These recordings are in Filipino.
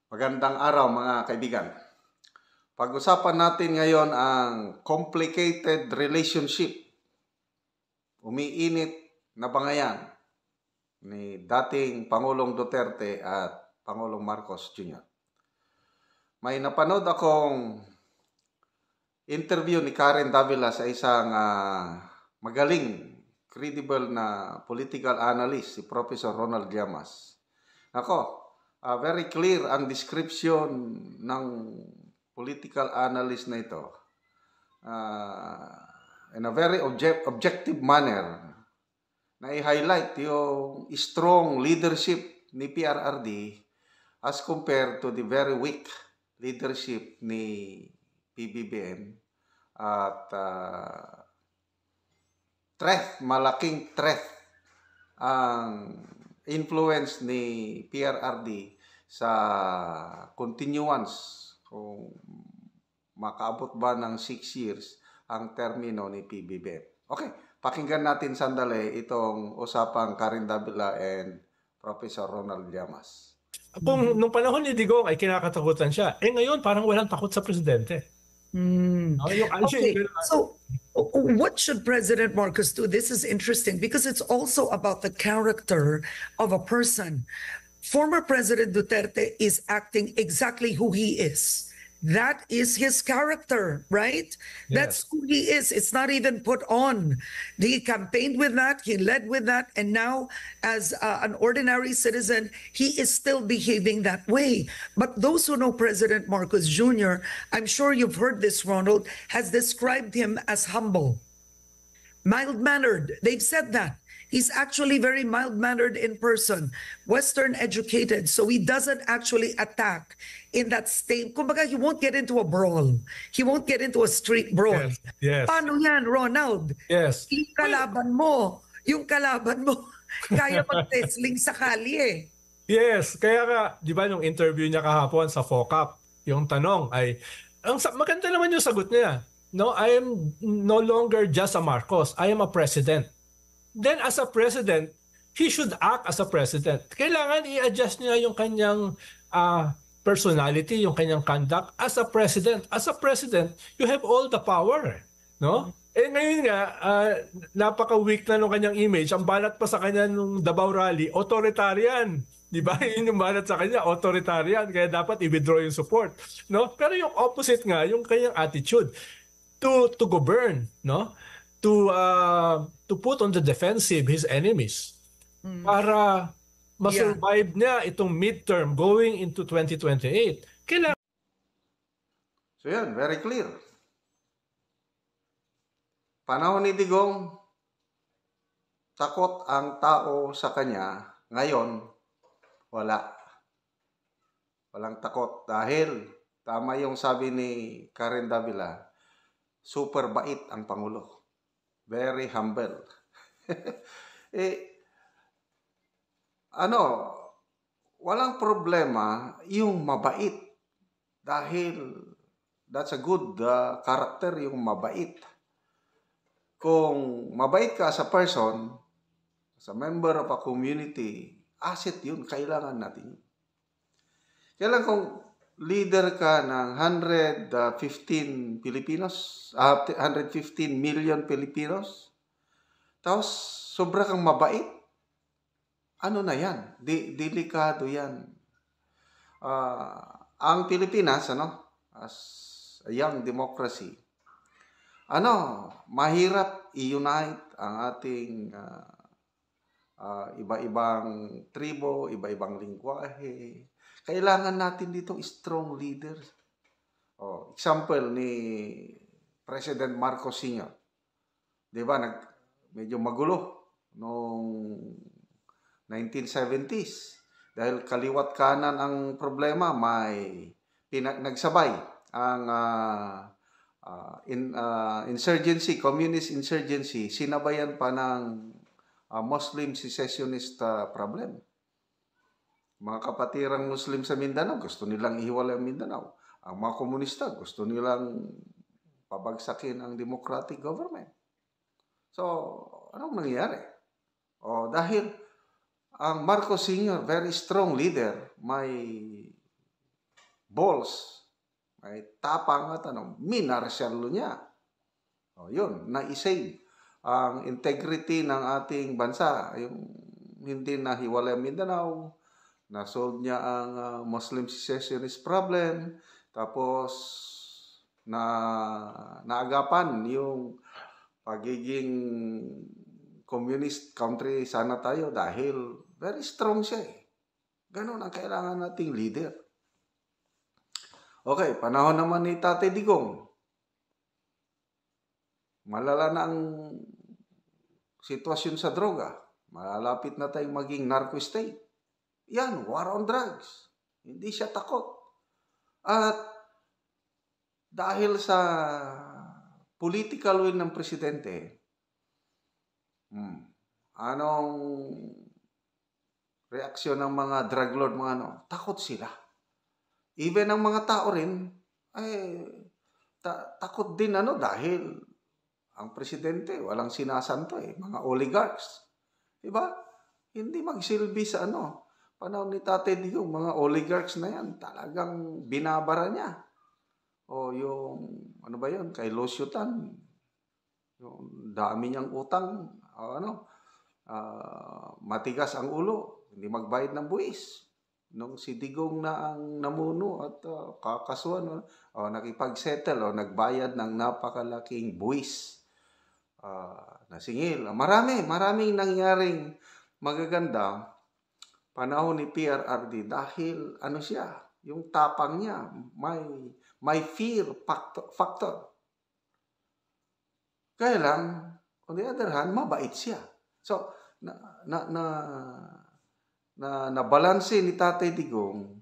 Magandang araw mga kaibigan. Pag-usapan natin ngayon ang complicated relationship, umiinit na bangayan ni dating Pangulong Duterte at Pangulong Marcos Jr. May napanood akong interview ni Karen Davila sa isang magaling, credible na political analyst, si Professor Ronald Llamas. Very clear ang description ng political analyst na ito. In a very objective manner, na i-highlight yung strong leadership ni PRRD as compared to the very weak leadership ni PBBM at malaking threat ang influence ni PRRD sa continuance kung makaabot ba ng 6 years ang termino ni PBBM. Okay, pakinggan natin sandali itong usapang Karen Davila and Professor Ronald Llamas. Kung nung panahon ni Digong ay kinakatakutan siya, ngayon parang walang takot sa presidente. Okay, so what should President Marcos do? This is interesting because it's also about the character of a person. Former President Duterte is acting exactly who he is. That is his character, right? Yes. That's who he is. It's not even put on. He campaigned with that, he led with that, and now as an ordinary citizen, he is still behaving that way. But those who know President Marcos Jr., I'm sure you've heard this, Ronald, has described him as humble, mild-mannered. They've said that. He's actually very mild-mannered in person, Western educated, so he doesn't actually attack in that state. Kumbaga, he won't get into a brawl. He won't get into a street brawl. Yes. Paano yan, Ronald? Yes. Yung kalaban mo, kaya mag-wrestling sa kalye. Yes, kaya nga, di ba nung interview niya kahapon sa FOCAP, yung tanong ay, maganda naman yung sagot niya. No, I am no longer just a Marcos. I am a president. Then as a president, he should act as a president. Kailangan i-adjust niya yung kanyang personality, yung kanyang conduct as a president. As a president, you have all the power, no? Ngayon nga, napaka-weak na nung kanyang image. Ang balat pa sa kanya nung Davao Rally, authoritarian. Di ba? Yun yung balat sa kanya, authoritarian. Kaya dapat i-withdraw yung support, no? Pero yung opposite nga, yung kanyang attitude to govern, no? To put on the defensive his enemies para ma-survive niya itong midterm going into 2028. Kailangan. So yan, very clear. Panahon ni Digong, takot ang tao sa kanya. Ngayon, wala. Walang takot dahil tama yung sabi ni Karen Davila, super bait ang Pangulo. Very humble. Walang problema yung mabait. Dahil that's a good character, yung mabait. Kung mabait ka as a person, as a member of a community, asset yun, kailangan natin yun. Kailan kung leader ka ng 115 million Filipinos, tapos sobra kang mabait, ano na yan? Delikado yan. Ang Pilipinas, as a young democracy, mahirap i-unite ang ating iba-ibang tribo, iba-ibang lingwahe. Kailangan natin dito strong leaders. Example ni President Marcos Sr. Di ba, medyo magulo noong 1970s. Dahil kaliwat kanan ang problema, may nagsabay ang insurgency, communist insurgency, sinabayan pa ng Muslim secessionist problem. Mga kapatirang Muslim sa Mindanao, gusto nilang ihiwalay ang Mindanao. Ang mga komunista, gusto nilang pabagsakin ang democratic government. So, anong nangyari? Dahil ang Marcos Sr., very strong leader, may balls, may tapang at minaresyalo niya. Yun, na-isave ang integrity ng ating bansa. Yung hindi na hiwalay ang Mindanao, na-solve niya ang Muslim secessionist problem, tapos naagapan yung pagiging communist country sana tayo dahil very strong siya eh. Ganun ang kailangan nating leader. Okay, panahon naman ni Tatay Digong. Malala na ang sitwasyon sa droga. Malapit na tayong maging narco state. Yan, war on drugs. Hindi siya takot. At dahil sa political will ng presidente, anong reaksyon ng mga drug lord, takot sila. Even ang mga tao rin, ay takot din dahil ang presidente, walang sinasanto mga oligarchs. Diba? Hindi magsilbi sa panahon ni Tatay Digong, mga oligarchs na yan, talagang binabara niya. O yung, kay Lusyutan, yung dami niyang utang, matigas ang ulo, hindi magbayad ng buwis. Nung si Digong na ang namuno at kakasuhan, nakipag-settle, nagbayad ng napakalaking buwis. Nasingil. Maraming nangyaring magaganda panahon ni PRRD dahil siya, yung tapang niya, may fear factor. Kaya lang, on the other hand, mabait siya. So, nabalanse ni Tatay Digong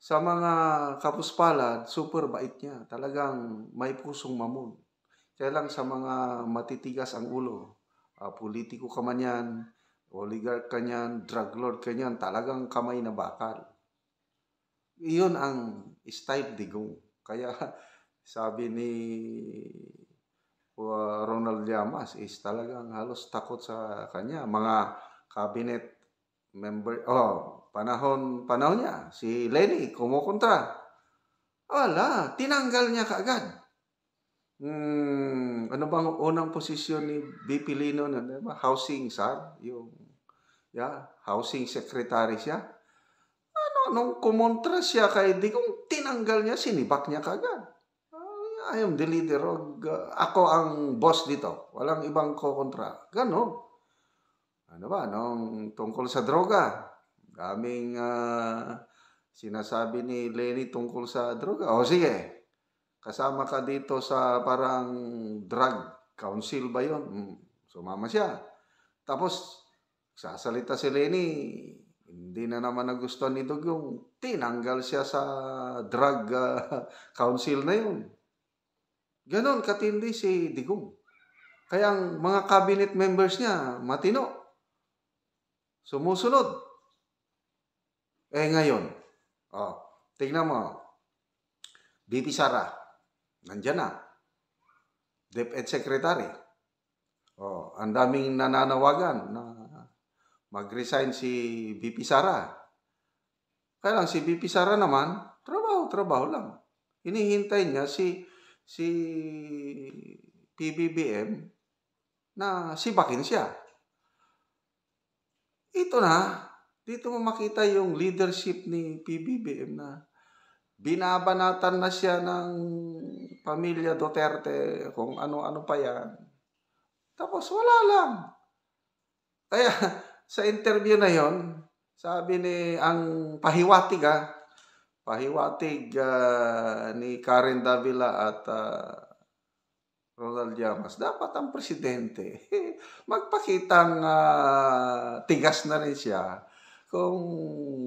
sa mga kapuspalad, super bait niya. Talagang may pusong mamon. Kaya lang sa mga matitigas ang ulo, politiko ka man yan, oligarch ka yan, drug lord ka yan, talagang kamay na bakal. Iyon ang style Digong. Kaya sabi ni Ronald Llamas is talagang halos takot sa kanya. Mga cabinet member, panahon niya, si Lenny kumukontra. Wala, tinanggal niya kaagad. Ano bang unang posisyon ni BP Lino na, diba? Housing housing secretary siya. Nung kumontra siya kay Digong, tinanggal niya, sinibak niya kaagad. I am the leader. Ako ang boss dito. Walang ibang kukontra. Ganon. Nung tungkol sa droga, daming sinasabi ni Lenny tungkol sa droga. Sige. Kasama ka dito sa parang drug council ba yun? Sumama siya. Tapos, sasalita si Lenny, hindi na naman nagustuhan ni Digong, tinanggal siya sa drug council na yun. Ganon katindi si Digong. Kaya ang mga cabinet members niya, matino. Sumusunod. Ngayon, tingnan mo, BP Sara, nandiyan na. DepEd Secretary. Ang daming nananawagan na mag-resign si BP Sara. Kaya lang si BP Sara naman, trabaho lang. Hinihintay niya si PBBM na sibakin siya. Dito mo makita yung leadership ni PBBM na binabanatan na siya ng pamilya Duterte, kung ano-ano pa yan. Tapos wala lang. Kaya sa interview na yon, sabi ang pahiwatig ni Karen Davila at Ronald Llamas, dapat ang presidente magpakitang tigas na rin siya. Kung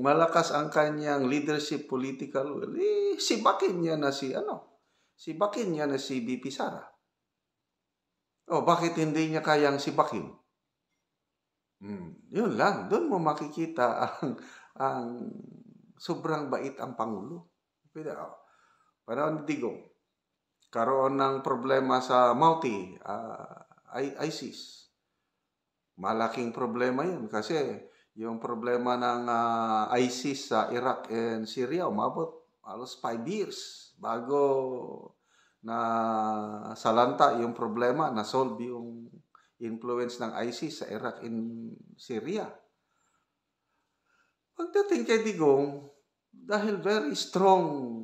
malakas ang kanyang leadership political will, sibakin niya na si BP Sara. Bakit hindi niya kayang sibakin? Yun lang. Doon mo makikita ang sobrang bait ang Pangulo. Panahon ni Digong, karoon ng problema sa Mauti, ISIS. Malaking problema yun kasi yung problema ng ISIS sa Iraq and Syria, umabot halos 5 years bago na salanta yung problema, na-solve yung influence ng ISIS sa Iraq and Syria. Pagdating kay Digong, dahil very strong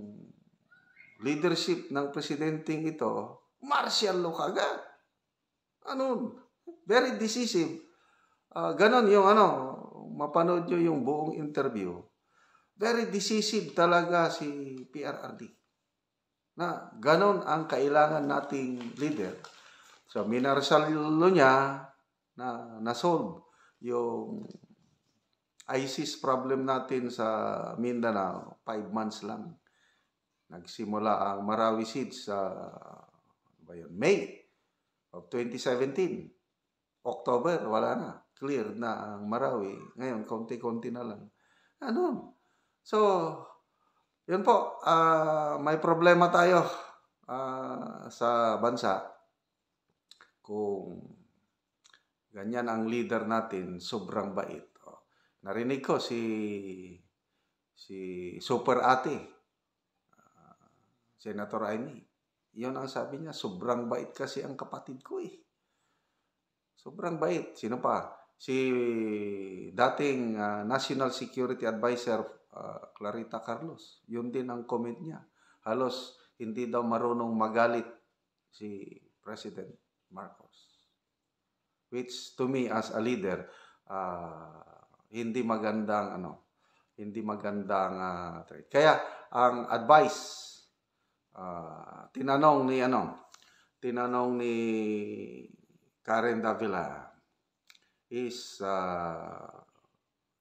leadership ng presidenteng ito, martial law kagad. Ano, very decisive. Ganon yung mapanood nyo yung buong interview. Very decisive talaga si PRRD. Na ganon ang kailangan nating leader. So, minarsalo niya na na-solve yung ISIS problem natin sa Mindanao, 5 months lang. Nagsimula ang Marawi siege sa May of 2017. October, wala na. Clear na ang Marawi. Ngayon, konti-konti na lang. Ano? So, yun po. May problema tayo sa bansa. Kung ganyan ang leader natin, sobrang bait. Narinig ko si Super Ate, Senator Amy. Yun ang sabi niya, sobrang bait kasi ang kapatid ko eh. Sobrang bait. Sino pa? Si dating National Security Advisor Clarita Carlos. Yun din ang comment niya. Halos hindi daw marunong magalit si President Marcos. Which to me as a leader, hindi magandang trait. Kaya ang advice tinanong ni Karen Davila, is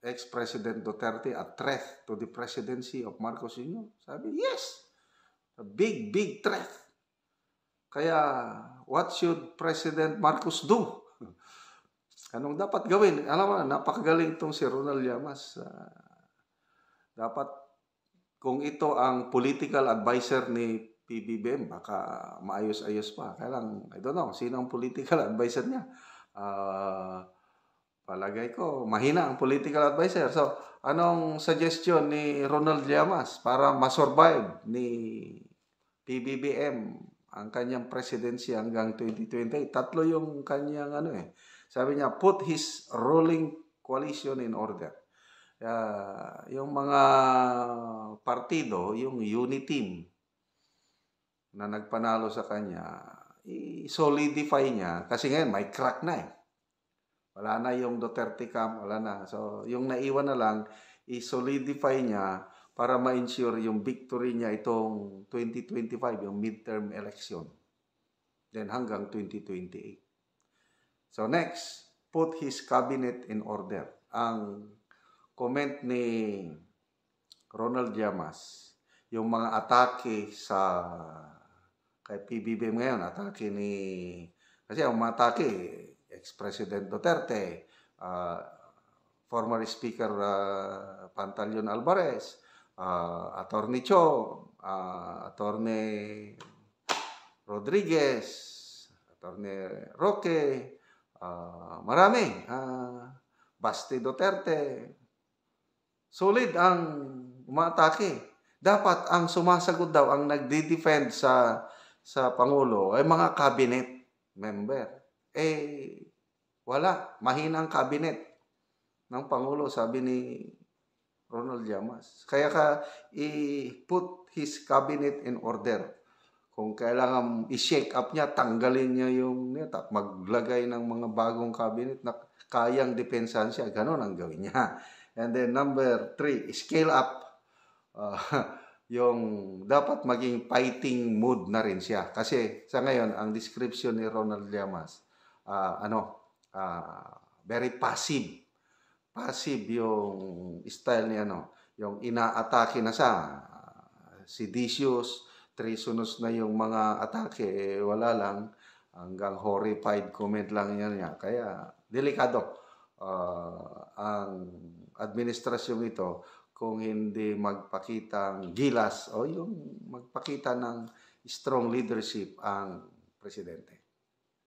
ex-President Duterte a threat to the presidency of Marcos Jr.? Sabi, yes. A big threat. Kaya what should President Marcos do? Anong dapat gawin? Alam mo, napakagaling itong si Ronald Llamas. Dapat, kung ito ang political advisor ni PBBM, baka maayos-ayos pa. Kaya lang, I don't know, sino ang political advisor niya? Palagay ko, mahina ang political advisor. So, anong suggestion ni Ronald Llamas para masurvive ni PBBM ang kanyang presidency hanggang 2028? Tatlo yung kanyang sabi niya, put his ruling coalition in order. Yung mga partido, yung unity team na nagpanalo sa kanya, i-solidify niya. Kasi ngayon, may crack na eh. Wala na yung Duterte camp, wala na. So, yung naiwan na lang, i-solidify niya para ma-ensure yung victory niya itong 2025, yung midterm election. Then hanggang 2028. So next, put his cabinet in order. Ang comment ni Ronald Llamas, yung mga atake kay PBBM ngayon, atake kasi ang mga atake, ex-President Duterte, former Speaker Pantaleon Alvarez, Attorney Cho, Attorney Rodriguez, Attorney Roque, marami. Basti Duterte. Solid ang umatake. Dapat ang sumasagot daw, ang nagdi-defend sa Pangulo ay mga cabinet member. Wala. Mahinang cabinet ng Pangulo, sabi ni Ronald Llamas. Kaya i-put his cabinet in order. Kung kailangan i-shake up niya, tanggalin niya yung at maglagay ng mga bagong cabinet na kayang depensahan siya. Ganon ang gawin niya. And then number 3, scale up. Yung dapat maging fighting mood na rin siya. Kasi sa ngayon, ang description ni Ronald Llamas, very passive. Passive yung style niya, yung ina-atake na siya. Seditious, treasonous na yung mga atake, wala lang, hanggang horrified comment lang niya. Kaya, delikado ang administrasyon ito kung hindi magpakitang gilas o yung magpakita ng strong leadership ang presidente.